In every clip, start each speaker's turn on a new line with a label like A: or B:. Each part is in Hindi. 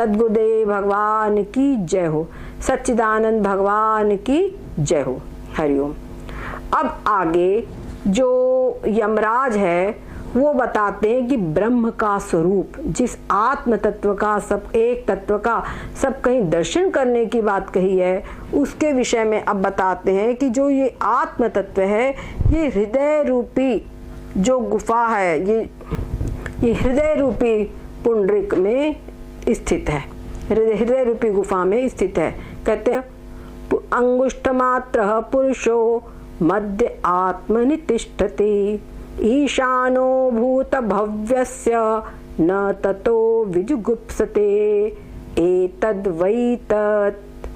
A: सद्गुरुदेव भगवान की जय हो, सच्चिदानंद भगवान की जय हो। हरिओम। अब आगे जो यमराज है वो बताते हैं कि ब्रह्म का स्वरूप, जिस आत्म तत्व का, सब एक तत्व का सब कहीं दर्शन करने की बात कही है, उसके विषय में अब बताते हैं कि जो ये आत्म तत्व है ये हृदय रूपी जो गुफा है, ये हृदय रूपी पुंडरिक में स्थित है, हृदय रूपी गुफा में स्थित है। कहते हैं अंगुष्ठ मात्र पुरुषो मध्य आत्मनि तिष्ठति, ईशानो भूत भव्यस्य न ततो विजुगुप्सते एतद् वै तत्।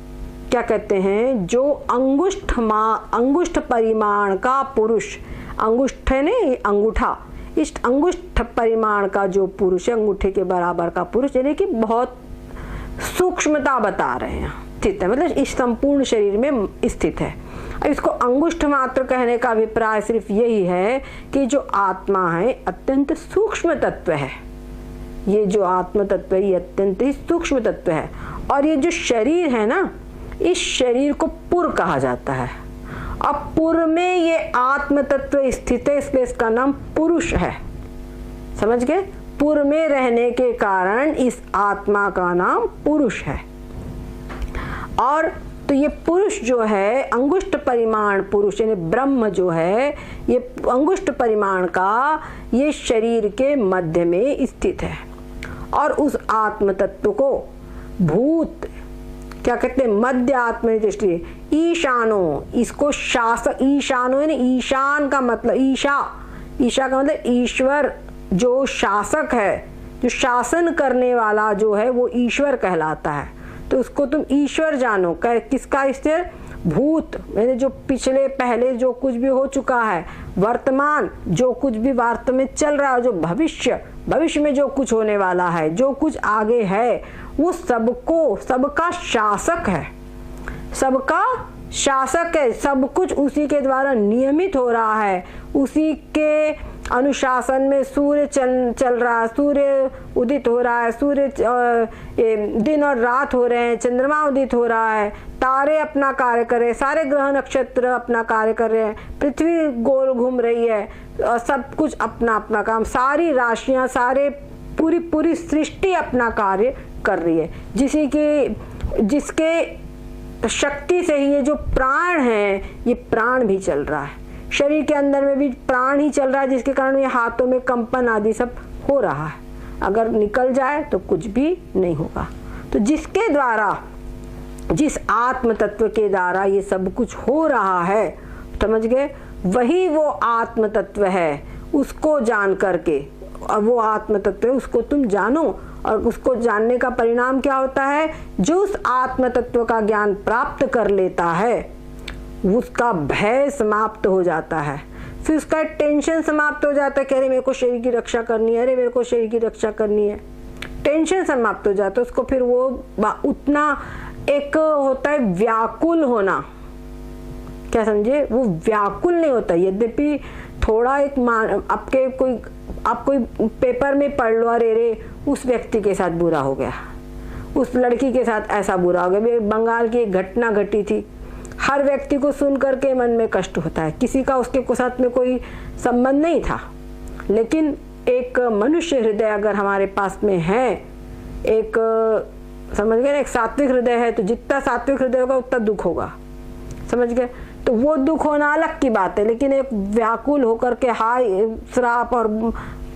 A: क्या कहते हैं, जो अंगुष्ठ परिमाण का पुरुष, अंगुष्ठ है नहीं अंगूठा, इस अंगुष्ठ परिमाण का जो पुरुष है, अंगूठे के बराबर का पुरुष, यानी कि बहुत सूक्ष्मता बता रहे हैं, स्थित है, मतलब इस संपूर्ण शरीर में स्थित है। इसको अंगुष्ठ मात्र कहने का अभिप्राय सिर्फ यही है कि जो आत्मा है अत्यंत सूक्ष्म तत्व है, ये जो आत्म तत्व है ये अत्यंत ही सूक्ष्म तत्व है। और ये जो शरीर है ना, इस शरीर को पुर कहा जाता है। अब पुर में ये आत्म तत्व स्थित है, इसलिए इसका नाम पुरुष है। समझ गए? पुर में रहने के कारण इस आत्मा का नाम पुरुष है। और तो ये पुरुष जो है अंगुष्ठ परिमाण पुरुष, यानी ब्रह्म जो है ये अंगुष्ठ परिमाण का ये शरीर के मध्य में स्थित है। और उस आत्म तत्व को भूत क्या कहते हैं, मध्य आत्म दृष्टि, ईशानो, इसको शासक, ईशानो है ना, ईशान का मतलब ईशा का मतलब ईश्वर, जो शासक है, जो शासन करने वाला जो है वो ईश्वर कहलाता है। तो उसको तुम ईश्वर जानो। किसका स्थिर? भूत मैंने जो पिछले पहले जो कुछ भी हो चुका है, वर्तमान जो कुछ भी वार्ता में चल रहा है, जो भविष्य में जो कुछ होने वाला है, जो कुछ आगे है, वो सबका शासक है, सबका शासक है। सब कुछ उसी के द्वारा नियमित हो रहा है, उसी के अनुशासन में सूर्य चल रहा है, सूर्य उदित हो रहा है, दिन और रात हो रहे हैं, चंद्रमा उदित हो रहा है, तारे अपना कार्य कर रहे हैं, सारे ग्रह नक्षत्र अपना कार्य कर रहे हैं, पृथ्वी गोल घूम रही है, और सब कुछ अपना अपना काम, सारी राशियां, सारे पूरी सृष्टि अपना कार्य कर रही है। जिसके शक्ति से ही ये जो प्राण है, ये प्राण भी चल रहा है, शरीर के अंदर में भी प्राण ही चल रहा है, जिसके कारण ये हाथों में कंपन आदि सब हो रहा है। अगर निकल जाए तो कुछ भी नहीं होगा। तो जिसके द्वारा, जिस आत्म तत्व के द्वारा ये सब कुछ हो रहा है, समझ गए, वही वो आत्म तत्व है। उसको जान करके, और वो आत्म तत्व है उसको तुम जानो, और उसको जानने का परिणाम क्या होता है, जो उस आत्म तत्व का ज्ञान प्राप्त कर लेता है उसका भय समाप्त हो जाता है, फिर उसका टेंशन समाप्त हो जाता है कि अरे मेरे को शरीर की रक्षा करनी है, अरे मेरे को शरीर की रक्षा करनी है, टेंशन समाप्त हो जाता है। उसको फिर वो उतना एक होता है व्याकुल होना, क्या समझे, वो व्याकुल नहीं होता। यद्यपि थोड़ा एक आपके आप कोई पेपर में पढ़ लो, अरे उस व्यक्ति के साथ बुरा हो गया, उस लड़की के साथ ऐसा बुरा हो गया। बंगाल की एक घटना घटी थी, हर व्यक्ति को सुन करके मन में कष्ट होता है, किसी का उसके साथ में कोई संबंध नहीं था, लेकिन एक मनुष्य हृदय अगर हमारे पास में है, एक समझ गए, एक सात्विक हृदय है, तो जितना सात्विक हृदय होगा उतना दुख होगा, समझ गए। तो वो दुख होना अलग की बात है, लेकिन एक व्याकुल होकर के हाय श्राप और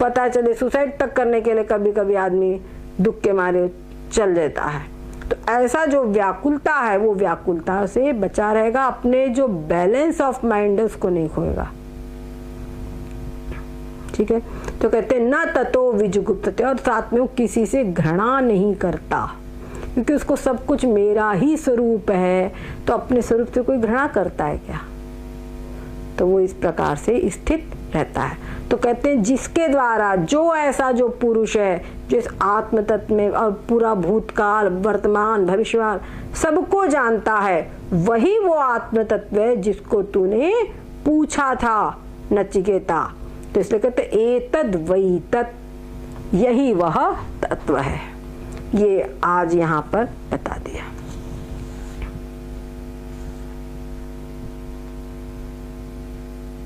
A: पता चले सुसाइड तक करने के लिए कभी कभी आदमी दुख के मारे चल देता है। तो ऐसा जो व्याकुलता है, वो व्याकुलता से बचा रहेगा, अपने जो बैलेंस ऑफ माइंड है उसको नहीं खोएगा। ठीक है, तो कहते हैं न ततो विजुगुप्सते, और साथ में वो किसी से घृणा नहीं करता, क्योंकि उसको सब कुछ मेरा ही स्वरूप है, तो अपने स्वरूप से कोई घृणा करता है क्या? तो वो इस प्रकार से स्थित रहता है। तो कहते हैं जिसके द्वारा, जो ऐसा जो पुरुष है, जो इस आत्म तत्व में और पूरा भूतकाल वर्तमान भविष्यकाल सबको जानता है, वही वो आत्म तत्व है जिसको तूने पूछा था नचिकेता। तो इसलिए कहते एतद् वै तत्, यही वह तत्व है। ये आज यहाँ पर बता दिया।